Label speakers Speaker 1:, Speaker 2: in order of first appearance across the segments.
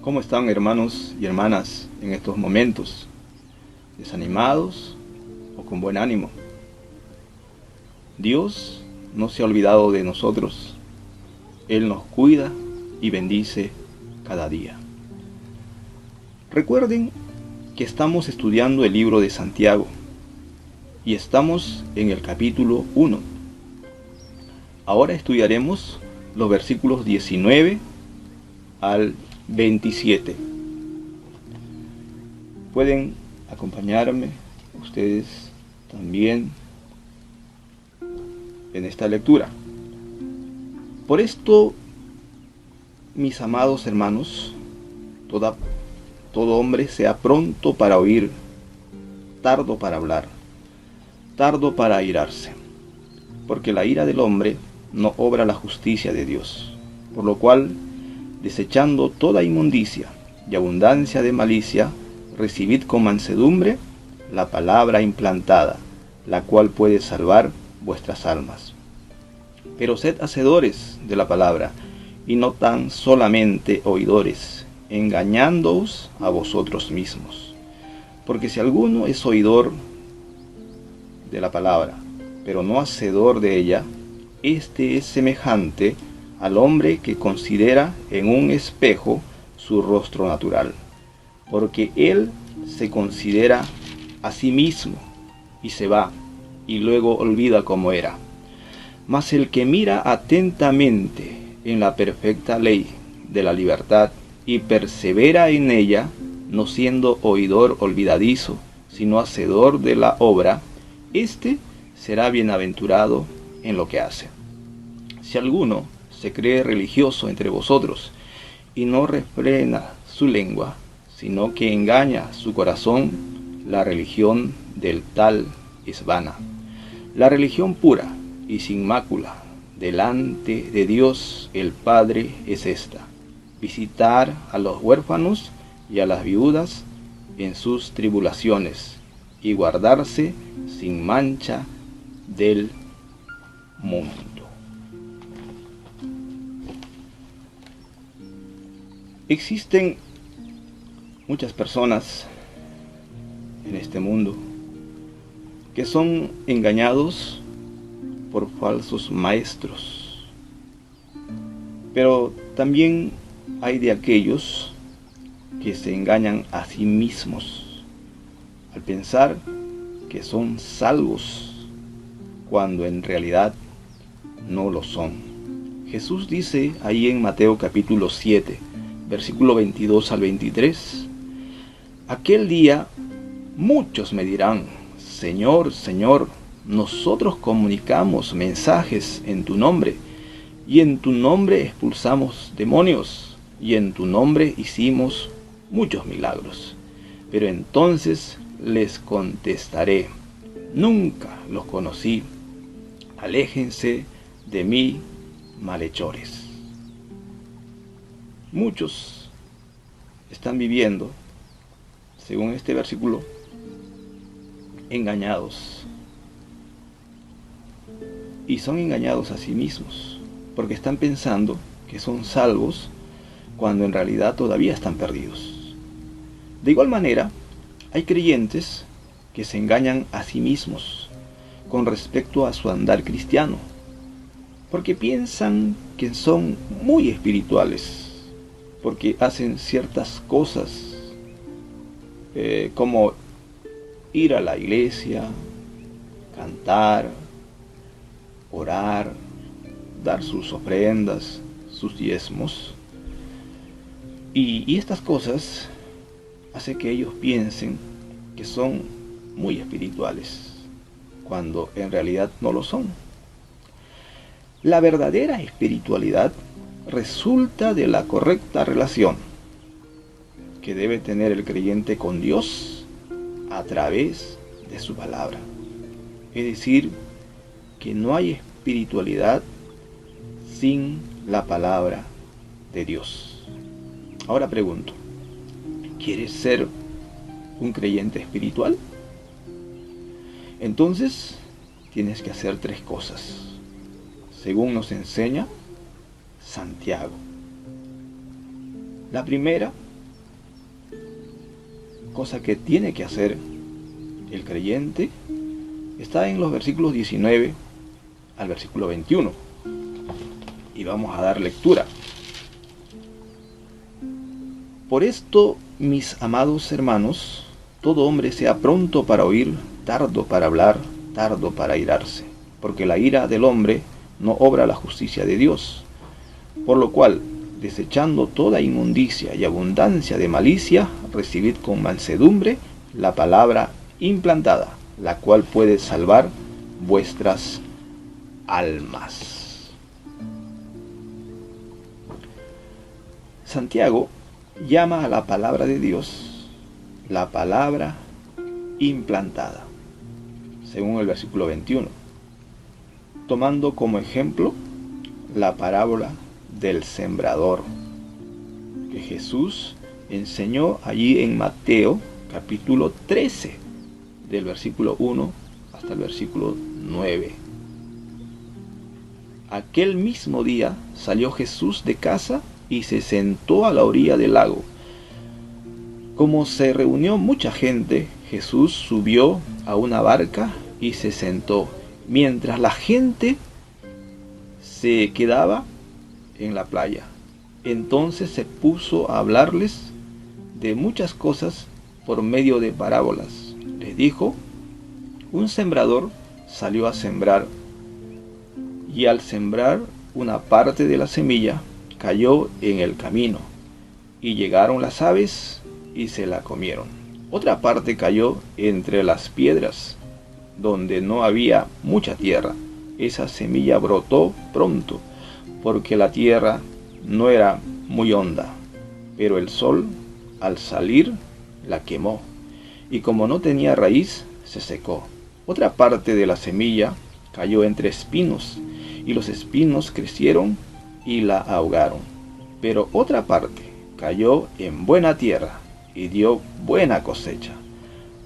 Speaker 1: ¿Cómo están, hermanos y hermanas, en estos momentos? ¿Desanimados o con buen ánimo? Dios no se ha olvidado de nosotros. Él nos cuida y bendice cada día. Recuerden que estamos estudiando el libro de Santiago y estamos en el capítulo 1. Ahora estudiaremos los versículos 19 al 27. Pueden acompañarme ustedes también en esta lectura. Por esto, mis amados hermanos, todo hombre sea pronto para oír, tardo para hablar, tardo para airarse, porque la ira del hombre no obra la justicia de Dios. Por lo cual, desechando toda inmundicia y abundancia de malicia, recibid con mansedumbre la palabra implantada, la cual puede salvar vuestras almas. Pero sed hacedores de la palabra, y no tan solamente oidores, engañándoos a vosotros mismos. Porque si alguno es oidor de la palabra, pero no hacedor de ella, este es semejante al hombre que considera en un espejo su rostro natural, porque él se considera a sí mismo y se va, y luego olvida cómo era. Mas el que mira atentamente en la perfecta ley de la libertad y persevera en ella, no siendo oidor olvidadizo, sino hacedor de la obra, éste será bienaventurado en lo que hace. Si alguno se cree religioso entre vosotros y no refrena su lengua, sino que engaña su corazón, la religión del tal es vana. La religión pura y sin mácula delante de Dios el Padre es esta: visitar a los huérfanos y a las viudas en sus tribulaciones, y guardarse sin mancha del mundo. Existen muchas personas en este mundo que son engañados por falsos maestros, pero también hay de aquellos que se engañan a sí mismos al pensar que son salvos cuando en realidad no lo son. Jesús dice ahí en Mateo capítulo 7, versículo 22 al 23, aquel día muchos me dirán: Señor, Señor, nosotros comunicamos mensajes en tu nombre, y en tu nombre expulsamos demonios, y en tu nombre hicimos muchos milagros. Pero entonces les contestaré: nunca los conocí, aléjense de mí, malhechores. Muchos están viviendo, según este versículo, engañados. Y son engañados a sí mismos, porque están pensando que son salvos cuando en realidad todavía están perdidos. De igual manera, hay creyentes que se engañan a sí mismos con respecto a su andar cristiano, porque piensan que son muy espirituales, porque hacen ciertas cosas como ir a la iglesia, cantar, orar, dar sus ofrendas, sus diezmos. Y estas cosas hacen que ellos piensen que son muy espirituales, cuando en realidad no lo son. La verdadera espiritualidad resulta de la correcta relación que debe tener el creyente con Dios a través de su palabra. Es decir, que no hay espiritualidad sin la palabra de Dios. Ahora pregunto, ¿quieres ser un creyente espiritual? Entonces, tienes que hacer 3 cosas, según nos enseña Santiago. La primera cosa que tiene que hacer el creyente está en los versículos 19 al versículo 21. Y vamos a dar lectura. Por esto, mis amados hermanos, todo hombre sea pronto para oír, tardo para hablar, tardo para irarse, porque la ira del hombre no obra la justicia de Dios. Por lo cual, desechando toda inmundicia y abundancia de malicia, recibid con mansedumbre la palabra implantada, la cual puede salvar vuestras almas. Santiago llama a la palabra de Dios la palabra implantada, según el versículo 21, tomando como ejemplo la parábola del sembrador que Jesús enseñó allí en Mateo capítulo 13, del versículo 1 hasta el versículo 9. Aquel mismo día salió Jesús de casa y se sentó a la orilla del lago. Como se reunió mucha gente, Jesús subió a una barca y se sentó, mientras la gente se quedaba en la playa. Entonces se puso a hablarles de muchas cosas por medio de parábolas. Les dijo: un sembrador salió a sembrar, y al sembrar una parte de la semilla cayó en el camino, y llegaron las aves y se la comieron. Otra parte cayó entre las piedras, donde no había mucha tierra. Esa semilla brotó pronto, porque la tierra no era muy honda, pero el sol, al salir, la quemó, y como no tenía raíz, se secó. Otra parte de la semilla cayó entre espinos, y los espinos crecieron y la ahogaron. Pero otra parte cayó en buena tierra y dio buena cosecha.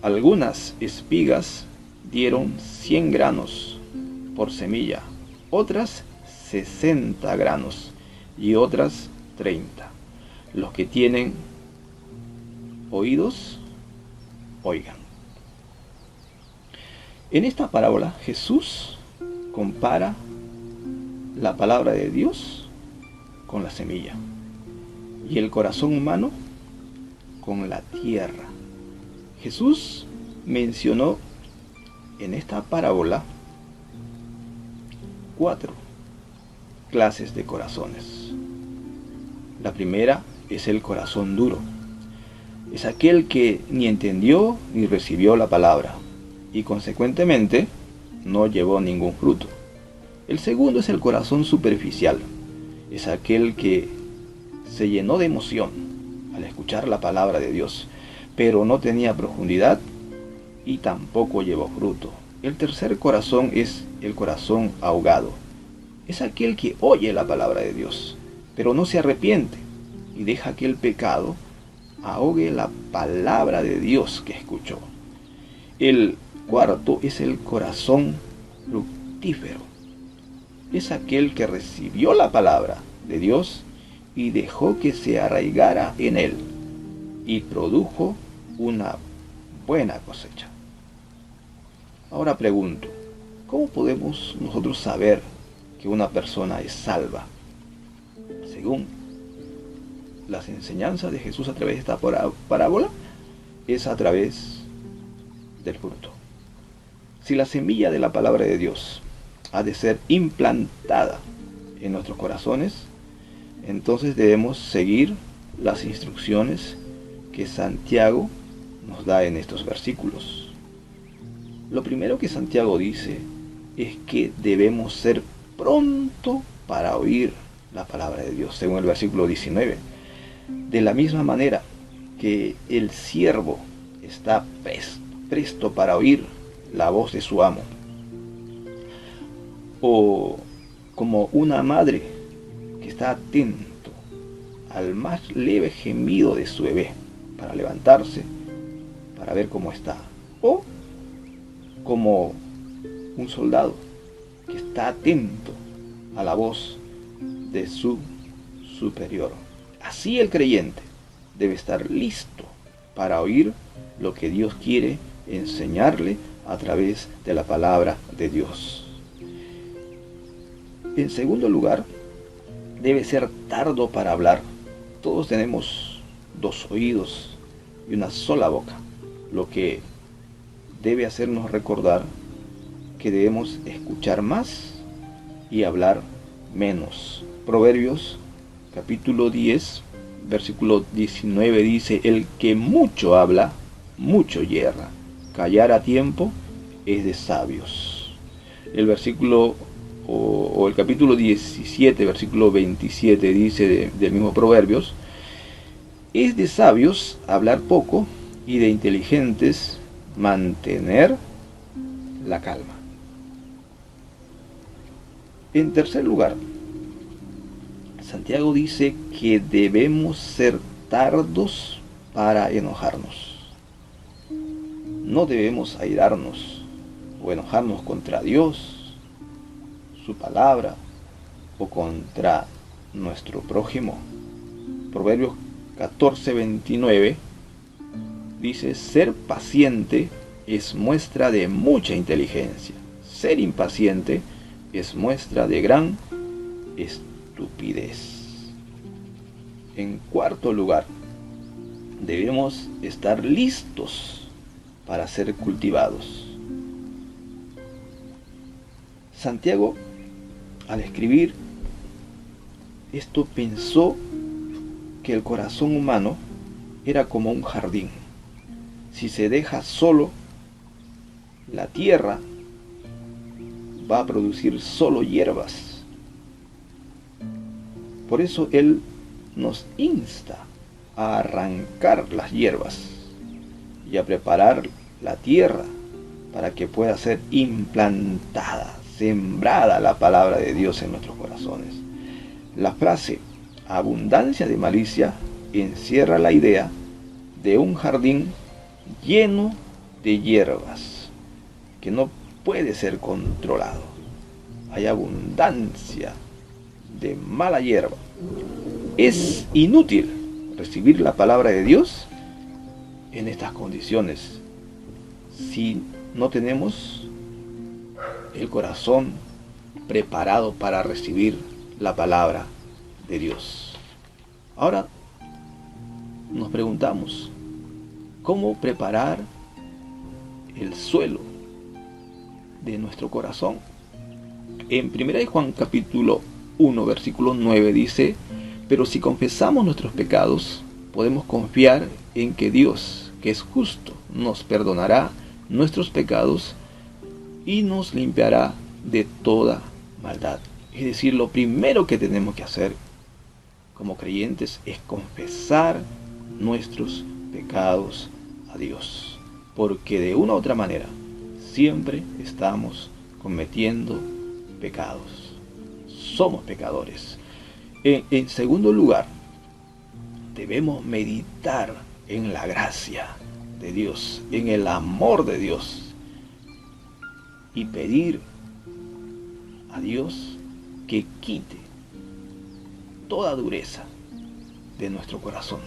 Speaker 1: Algunas espigas dieron 100 granos por semilla, otras 60 granos y otras 30. Los que tienen oídos, oigan. En esta parábola Jesús compara la palabra de Dios con la semilla y el corazón humano con la tierra. Jesús mencionó en esta parábola 4 clases de corazones. La primera es el corazón duro. Es aquel que ni entendió ni recibió la palabra y consecuentemente no llevó ningún fruto. El segundo es el corazón superficial. Es aquel que se llenó de emoción al escuchar la palabra de Dios, pero no tenía profundidad y tampoco llevó fruto. El tercer corazón es el corazón ahogado. Es aquel que oye la palabra de Dios, pero no se arrepiente y deja que el pecado ahogue la palabra de Dios que escuchó. El cuarto es el corazón fructífero. Es aquel que recibió la palabra de Dios y dejó que se arraigara en él y produjo una buena cosecha. Ahora pregunto, ¿cómo podemos nosotros saber que una persona es salva? Según las enseñanzas de Jesús a través de esta parábola, es a través del fruto. Si la semilla de la palabra de Dios ha de ser implantada en nuestros corazones, entonces debemos seguir las instrucciones que Santiago nos da en estos versículos. Lo primero que Santiago dice es que debemos ser pronto para oír la palabra de Dios, según el versículo 19. De la misma manera que el siervo está presto para oír la voz de su amo, o como una madre que está atento al más leve gemido de su bebé para levantarse, para ver cómo está, o como un soldado que está atento a la voz de su superior. Así el creyente debe estar listo para oír lo que Dios quiere enseñarle a través de la palabra de Dios. En segundo lugar, debe ser tardo para hablar. Todos tenemos dos oídos y una sola boca, lo que debe hacernos recordar que debemos escuchar más y hablar menos. Proverbios capítulo 10, versículo 19 dice: el que mucho habla, mucho yerra. Callar a tiempo es de sabios. El versículo o el capítulo 17, versículo 27 dice del mismo Proverbios: es de sabios hablar poco y de inteligentes mantener la calma. En tercer lugar, Santiago dice que debemos ser tardos para enojarnos. No debemos airarnos o enojarnos contra Dios, su palabra o contra nuestro prójimo. Proverbios 14:29 dice: ser paciente es muestra de mucha inteligencia. Ser impaciente es muestra de gran estupidez. En cuarto lugar, debemos estar listos para ser cultivados. Santiago, al escribir esto, pensó que el corazón humano era como un jardín. Si se deja solo, la tierra va a producir solo hierbas. Por eso él nos insta a arrancar las hierbas y a preparar la tierra para que pueda ser implantada, sembrada la palabra de Dios en nuestros corazones. La frase abundancia de malicia encierra la idea de un jardín lleno de hierbas que no puede ser controlado. Hay abundancia de mala hierba. Es inútil recibir la palabra de Dios en estas condiciones si no tenemos el corazón preparado para recibir la palabra de Dios. Ahora nos preguntamos, ¿cómo preparar el suelo de nuestro corazón? En 1 Juan capítulo 1 versículo 9 dice: pero si confesamos nuestros pecados, podemos confiar en que Dios, que es justo, nos perdonará nuestros pecados y nos limpiará de toda maldad. Es decir, lo primero que tenemos que hacer como creyentes es confesar nuestros pecados a Dios, porque de una u otra manera siempre estamos cometiendo pecados. Somos pecadores. En segundo lugar, debemos meditar en la gracia de Dios, en el amor de Dios, y pedir a Dios que quite toda dureza de nuestro corazón.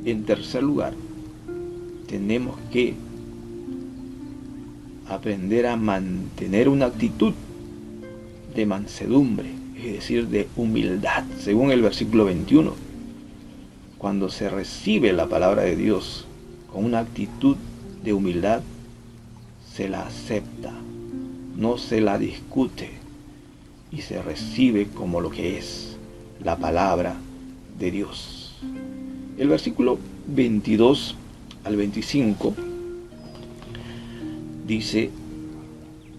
Speaker 1: En tercer lugar, tenemos que aprender a mantener una actitud de mansedumbre, es decir, de humildad, según el versículo 21. Cuando se recibe la palabra de Dios con una actitud de humildad, se la acepta, no se la discute y se recibe como lo que es la palabra de Dios. El versículo 22 al 25 dice: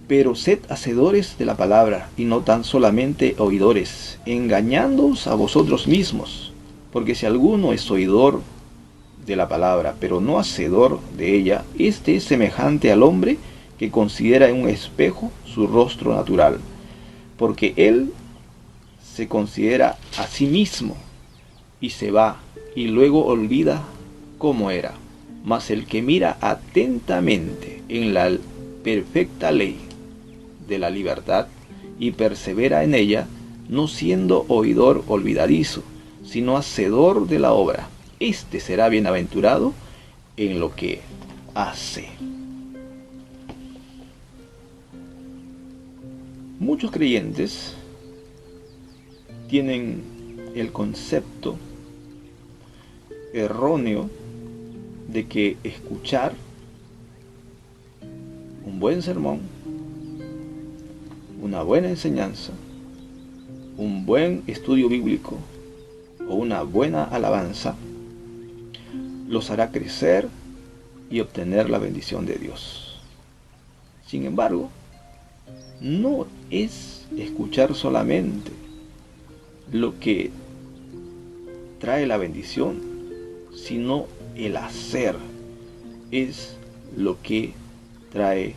Speaker 1: pero sed hacedores de la palabra y no tan solamente oidores, engañándoos a vosotros mismos, porque si alguno es oidor de la palabra, pero no hacedor de ella, este es semejante al hombre que considera en un espejo su rostro natural, porque él se considera a sí mismo y se va, y luego olvida cómo era. Mas el que mira atentamente en la perfecta ley de la libertad y persevera en ella, no siendo oidor olvidadizo, sino hacedor de la obra, Este será bienaventurado en lo que hace. Muchos creyentes tienen el concepto erróneo de que escuchar un buen sermón, una buena enseñanza, un buen estudio bíblico o una buena alabanza los hará crecer y obtener la bendición de Dios. Sin embargo, no es escuchar solamente lo que trae la bendición, sino el hacer es lo que trae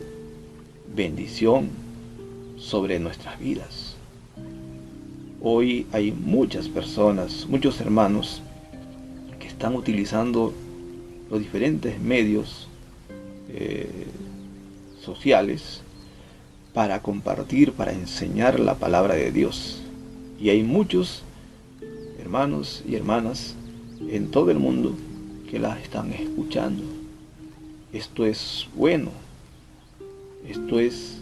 Speaker 1: bendición sobre nuestras vidas. Hoy hay muchas personas, muchos hermanos que están utilizando los diferentes medios sociales para compartir, para enseñar la palabra de Dios. Y hay muchos hermanos y hermanas en todo el mundo que la están escuchando. Esto es bueno, esto es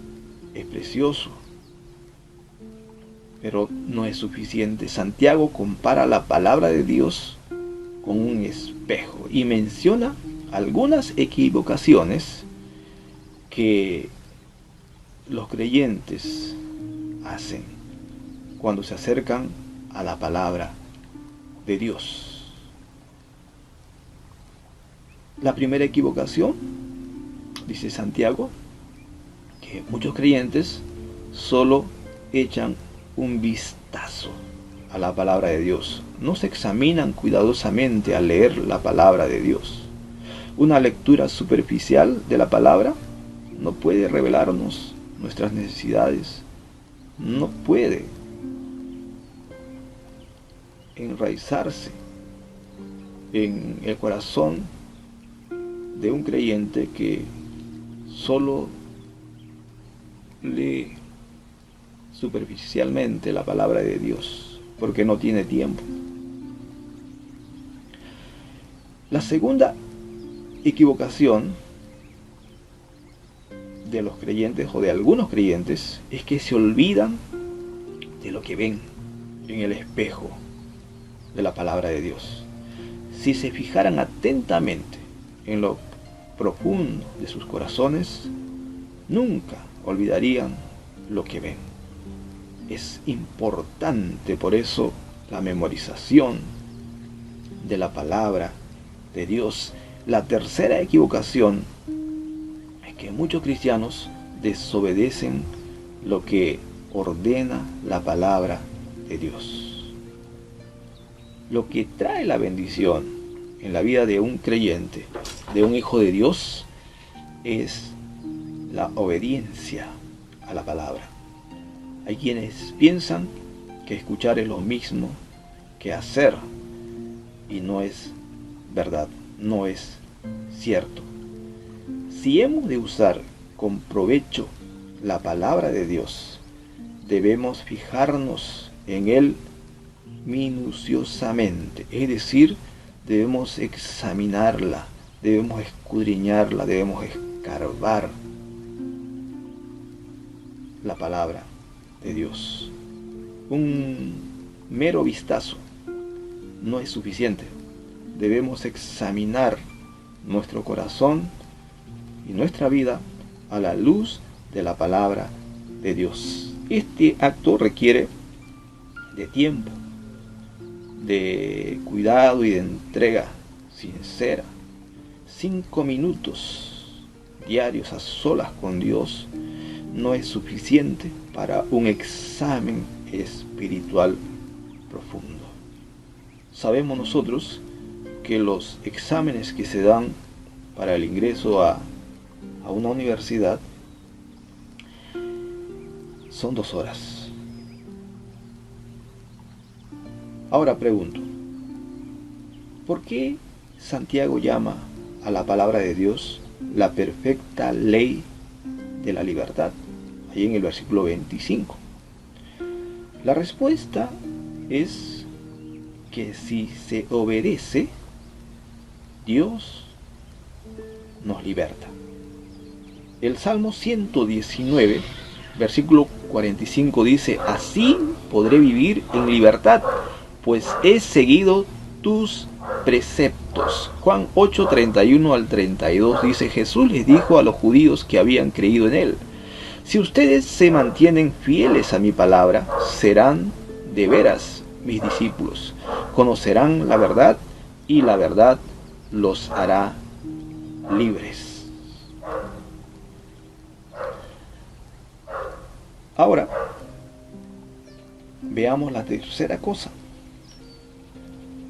Speaker 1: precioso, pero no es suficiente. Santiago compara la palabra de Dios con un espejo y menciona algunas equivocaciones que los creyentes hacen cuando se acercan a la palabra de Dios. La primera equivocación, dice Santiago, que muchos creyentes solo echan un vistazo a la palabra de Dios. No se examinan cuidadosamente al leer la palabra de Dios. Una lectura superficial de la palabra no puede revelarnos nuestras necesidades, no puede enraizarse en el corazón de un creyente que solo lee superficialmente la palabra de Dios porque no tiene tiempo. La segunda equivocación de los creyentes o de algunos creyentes es que se olvidan de lo que ven en el espejo de la palabra de Dios. Si se fijaran atentamente en lo profundo de sus corazones, nunca olvidarían lo que ven. Es importante por eso la memorización de la palabra de Dios. La tercera equivocación es que muchos cristianos desobedecen lo que ordena la palabra de Dios. Lo que trae la bendición en la vida de un creyente, de un hijo de Dios, es la obediencia a la palabra. Hay quienes piensan que escuchar es lo mismo que hacer, y no es verdad, no es cierto. Si hemos de usar con provecho la palabra de Dios, debemos fijarnos en él minuciosamente, es decir, debemos examinarla, debemos escudriñarla, debemos escarbar la palabra de Dios. Un mero vistazo no es suficiente. Debemos examinar nuestro corazón y nuestra vida a la luz de la palabra de Dios. Este acto requiere de tiempo, de cuidado y de entrega sincera. 5 minutos diarios a solas con Dios no es suficiente para un examen espiritual profundo. Sabemos nosotros que los exámenes que se dan para el ingreso a una universidad son 2 horas. Ahora pregunto, ¿por qué Santiago llama a la palabra de Dios la perfecta ley de la libertad? Ahí en el versículo 25. La respuesta es que si se obedece Dios nos liberta. El Salmo 119, versículo 45 dice: así podré vivir en libertad, pues he seguido tus preceptos. Juan 8, 31 al 32 dice: Jesús les dijo a los judíos que habían creído en él: si ustedes se mantienen fieles a mi palabra, serán de veras mis discípulos. Conocerán la verdad y la verdad los hará libres. Ahora, veamos la tercera cosa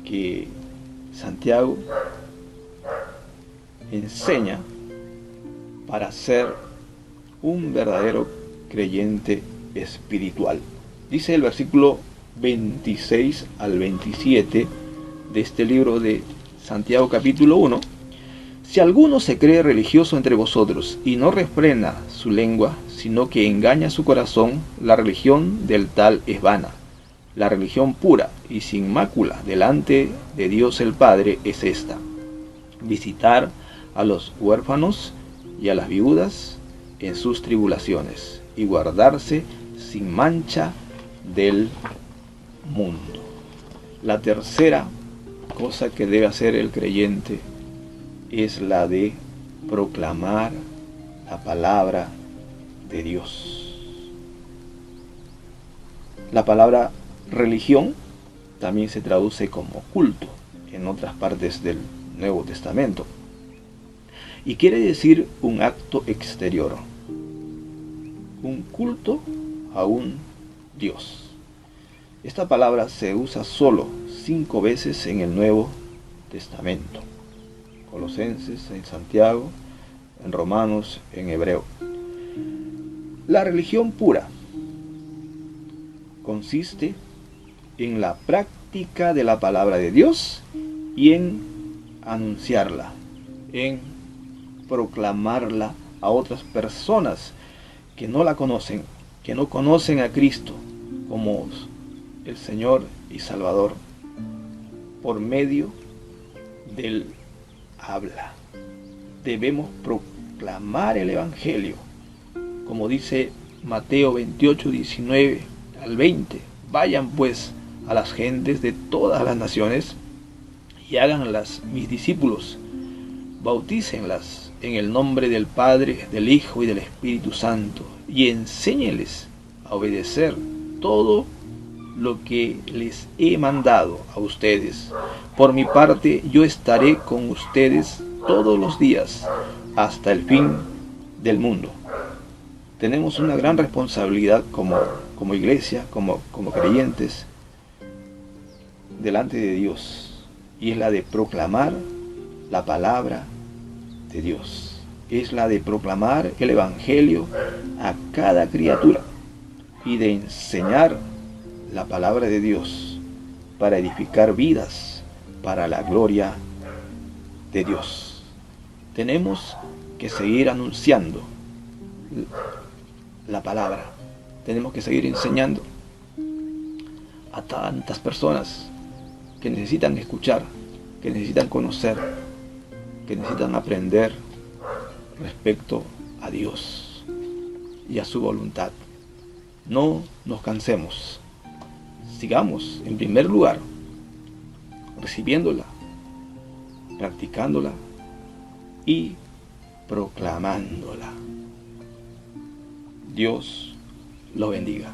Speaker 1: que Santiago enseña para ser un verdadero creyente espiritual. Dice el versículo 26 al 27 de este libro de Santiago capítulo 1: si alguno se cree religioso entre vosotros y no refrena su lengua, sino que engaña su corazón, la religión del tal es vana. La religión pura y sin mácula delante de Dios el Padre es esta: visitar a los huérfanos y a las viudas en sus tribulaciones, y guardarse sin mancha del mundo. La tercera cosa que debe hacer el creyente es la de proclamar la palabra de Dios. La palabra religión también se traduce como culto en otras partes del Nuevo Testamento, y quiere decir un acto exterior, un culto a un Dios. Esta palabra se usa solo 5 veces en el Nuevo Testamento: Colosenses, en Santiago, en Romanos, en Hebreo. La religión pura consiste en la práctica de la palabra de Dios y en anunciarla, en proclamarla a otras personas que no la conocen, que no conocen a Cristo como el Señor y Salvador, por medio del habla. Debemos proclamar el Evangelio, como dice Mateo 28, 19 al 20: vayan pues a las gentes de todas las naciones y háganlas mis discípulos, bautícenlas en el nombre del Padre, del Hijo y del Espíritu Santo, y enséñeles a obedecer todo lo que les he mandado a ustedes. Por mi parte, yo estaré con ustedes todos los días hasta el fin del mundo. Tenemos una gran responsabilidad como iglesia, como creyentes, delante de Dios, y es la de proclamar la palabra de Dios. Es la de proclamar el Evangelio a cada criatura y de enseñar la palabra de Dios para edificar vidas para la gloria de Dios. Tenemos que seguir anunciando la palabra. Tenemos que seguir enseñando a tantas personas que necesitan escuchar, que necesitan conocer, que necesitan aprender respecto a Dios y a su voluntad. No nos cansemos. Sigamos, en primer lugar, recibiéndola, practicándola y proclamándola. Dios lo bendiga.